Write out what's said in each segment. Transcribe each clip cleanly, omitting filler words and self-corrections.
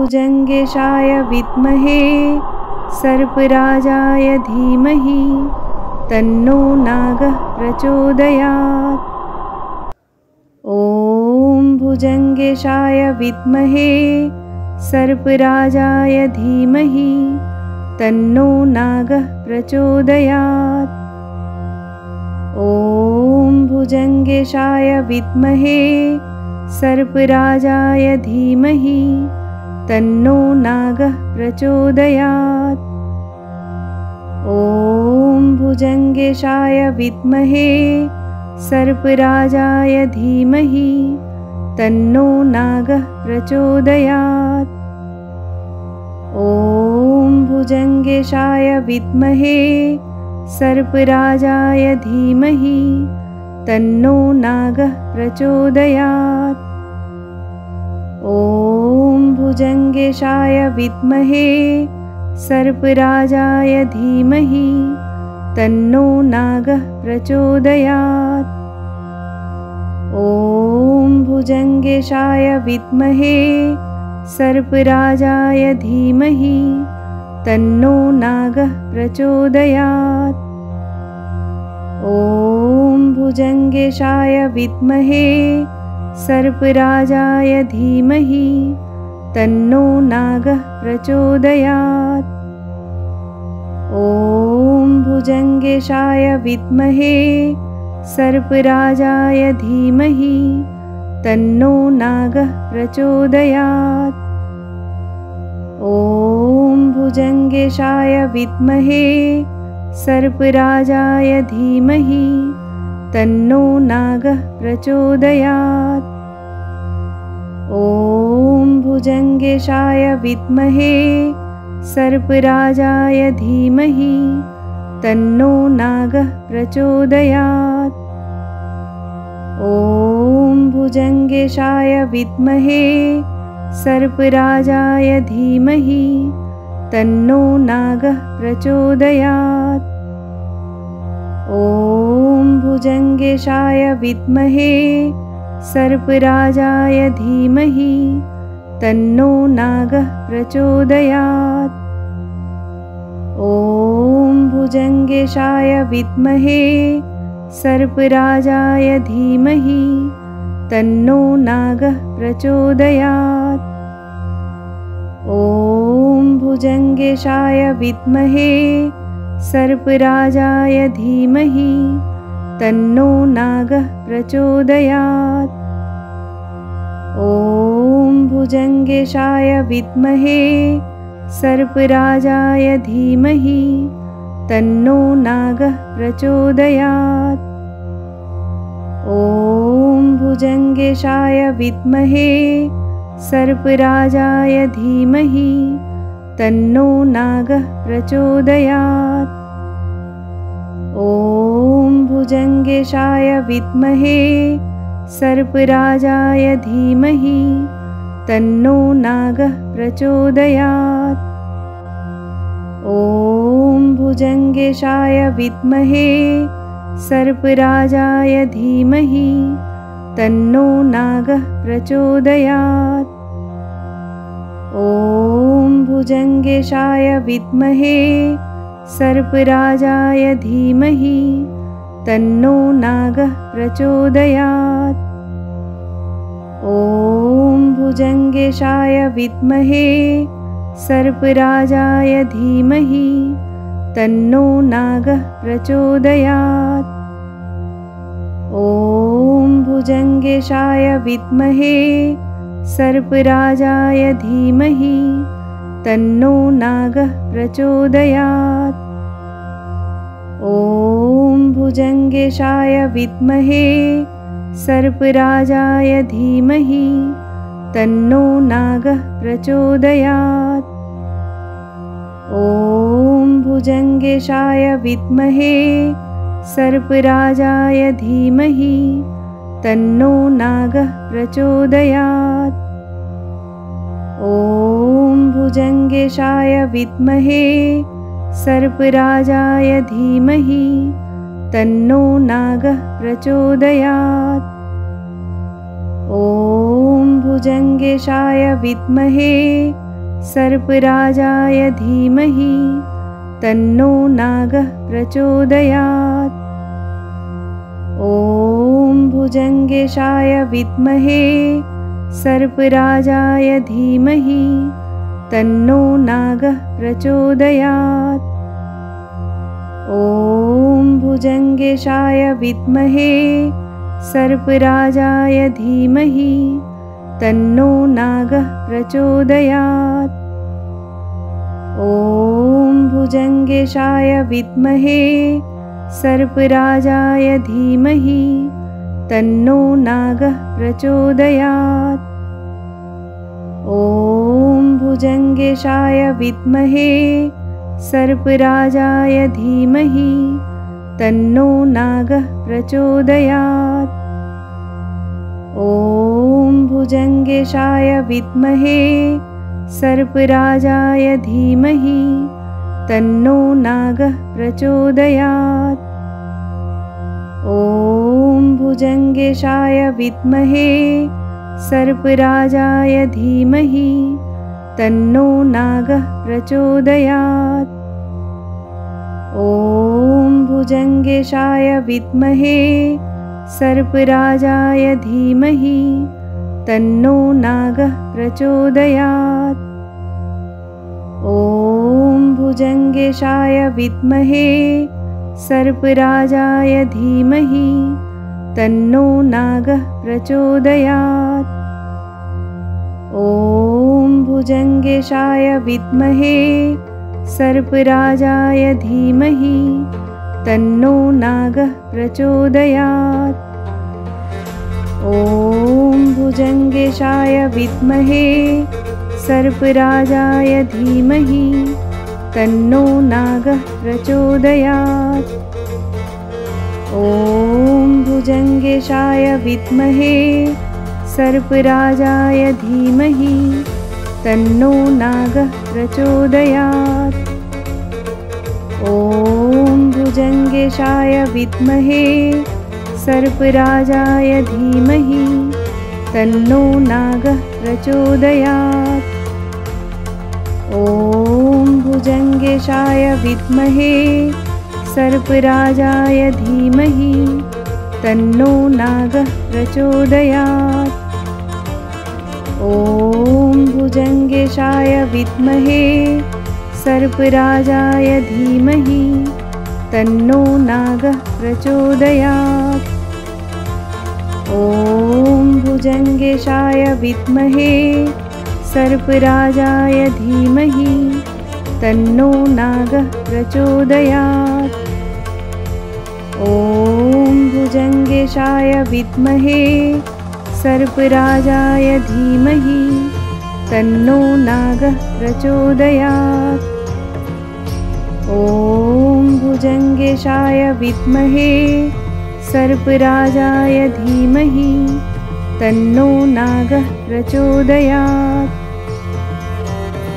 भुजङ्गेशाय विद्महे सर्पराजाय धीमहि तन्नो नागः प्रचोदयात्। ॐ भुजङ्गेशाय विद्महे सर्पराजाय धीमहि तन्नो नागः प्रचोदयात्। ॐ भुजङ्गेशाय विद्महे सर्पराजाय धीमहि तन्नो नागः प्रचोदयात्। ॐ भुजङ्गेशाय विद्महे सर्पराजाय धीमहि तन्नो नागः प्रचोदयात्। ॐ भुजङ्गेशाय विद्महे सर्पराजाय धीमहि तन्नो नागः प्रचोदयात्। ॐ भुजङ्गेशाय विद्महे सर्पराजाय धीमहि तन्नो नागः प्रचोदयात्। ॐ भुजङ्गेशाय विद्महे सर्पराजाय धीमहि तन्नो नागः प्रचोदयात्। ॐ भुजङ्गेशाय विद्महे सर्पराजाय धीमहि तन्नो नागः प्रचोदयात्। ॐ भुजङ्गेशाय विद्महे सर्पराजाय धीमहि तन्नो नागः प्रचोदयात्। ॐ भुजङ्गेशाय विद्महे सर्पराजाय धीमहि तन्नो नागः प्रचोदयात्। ॐ भुजङ्गेशाय विद्महे सर्पराजाय धीमहि तन्नो नागः प्रचोदयात्। ॐ भुजङ्गेशाय विद्महे सर्पराजाय धीमहि तन्नो नागः प्रचोदयात्। ॐ भुजङ्गेशाय विद्महे सर्पराजाय धीमहि तन्नो नागः प्रचोदयात्। ॐ भुजङ्गेशाय विद्महे सर्पराजाय धीमहि तन्नो नागः प्रचोदयात्। ॐ भुजङ्गेशाय विद्महे सर्पराजाय धीमहि तन्नो नागः प्रचोदयात्। ॐ भुजङ्गेशाय विद्महे सर्पराजाय धीमहि तन्नो नागः प्रचोदयात्। ॐ भुजङ्गेशाय विद्महे सर्पराजाय धीमहि तन्नो नागः प्रचोदयात्। ॐ भुजङ्गेशाय विद्महे सर्पराजाय धीमहि तन्नो नागः प्रचोदयात्। ॐ भुजङ्गेशाय विद्महे सर्पराजाय धीमहि तन्नो नागः प्रचोदयात्। ॐ भुजङ्गेशाय विद्महे सर्पराजाय धीमहि तन्नो नागः प्रचोदयात्। ॐ भुजङ्गेशाय विद्महे सर्पराजाय धीमहि तन्नो नागः प्रचोदयात्। ॐ भुजङ्गेशाय विद्महे सर्पराजाय धीमहि तन्नो नागः प्रचोदयात्। ॐ भुजङ्गेशाय विद्महे सर्पराजाय धीमहि तन्नो नागः प्रचोदयात्। ॐ भुजङ्गेशाय विद्महे सर्पराजाय धीमहि तन्नो नागः प्रचोदयात्। ॐ भुजङ्गेशाय विद्महे सर्पराजाय धीमहि तन्नो नागः प्रचोदयात्। ॐ भुजङ्गेशाय विद्महे सर्पराजाय धीमहि तन्नो नागः प्रचोदयात्। ॐ भुजङ्गेशाय विद्महे सर्पराजाय धीमहि तन्नो नागः प्रचोदयात्। ॐ भुजङ्गेशाय विद्महे सर्पराजाय धीमहि तन्नो नागः प्रचोदयात्। ॐ भुजङ्गेशाय विद्महे सर्पराजाय धीमहि तन्नो नागः प्रचोदयात्। ॐ भुजङ्गेशाय विद्महे सर्पराजाय धीमहि तन्नो नागः प्रचोदयात्। ॐ भुजङ्गेशाय विद्महे सर्पराजाय धीमहि तन्नो नागः प्रचोदयात्। ॐ भुजङ्गेशाय विद्महे सर्पराजाय धीमहि तन्नो नागः प्रचोदयात्। ॐ भुजङ्गेशाय विद्महे सर्पराजाय धीमहि तन्नो नागः प्रचोदयात्। ॐ भुजङ्गेशाय विद्महे सर्पराजाय धीमहि तन्नो नागः प्रचोदयात्। ॐ भुजङ्गेशाय विद्महे सर्पराजाय धीमहि तन्नो नागः प्रचोदयात्। ॐ भुजङ्गेशाय विद्महे सर्पराजाय धीमहि तन्नो नागः प्रचोदयात्। ॐ भुजङ्गेशाय विद्महे सर्पराजाय धीमहि तन्नो नागः प्रचोदयात्। ॐ भुजङ्गेशाय विद्महे सर्पराजाय धीमहि तन्नो नागः प्रचोदयात्। ॐ भुजङ्गेशाय विद्महे सर्पराजाय धीमहि तन्नो नागः प्रचोदयात्। ॐ भुजङ्गेशाय विद्महे सर्पराजाय धीमहि तन्नो नागः प्रचोदयात्। ॐ भुजङ्गेशाय विद्महे सर्पराजाय धीमहि तन्नो नागः प्रचोदयात्। ॐ भुजङ्गेशाय विद्महे सर्पराजाय धीमहि तन्नो नागः प्रचोदयात्। ॐ भुजङ्गेशाय विद्महे सर्पराजाय धीमहि तन्नो नागः प्रचोदयात्।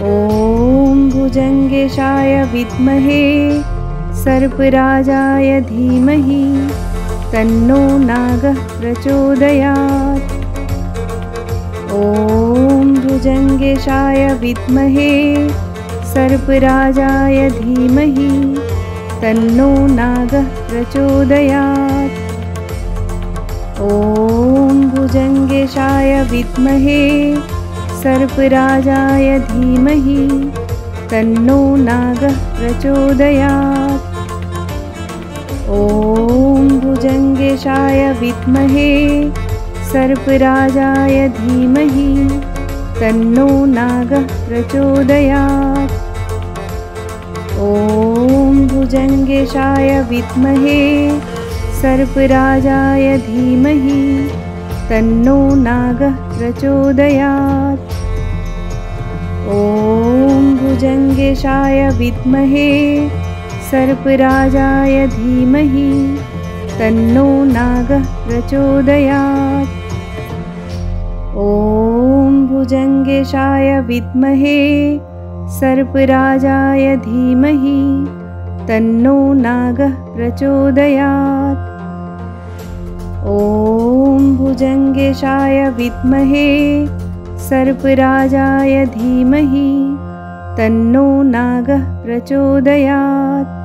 ॐ भुजङ्गेशाय विद्महे सर्पराजाय धीमहि तन्नो नागः प्रचोदयात्। ॐ भुजङ्गेशाय विद्महे सर्पराजाय धीमहि तन्नो नागः प्रचोदयात्। ॐ भुजङ्गेशाय विद्महे सर्पराजाय धीमहि तन्नो नागः प्रचोदयात्। ॐ भुजङ्गेशाय विद्महे सर्पराजाय धीमहि तन्नो नागः प्रचोदयात्। ॐ भुजङ्गेशाय विद्महे सर्पराजाय धीमहि तन्नो नागः प्रचोदयात्। ॐ भुजङ्गेशाय विद्महे सर्पराजाय धीमहि तन्नो नागः प्रचोदयात्। ॐ भुजङ्गेशाय विद्महे सर्पराजाय धीमहि तन्नो नागः प्रचोदयात्। ॐ भुजङ्गेशाय विद्महे सर्पराजाय धीमहि तन्नो नागः प्रचोदयात्।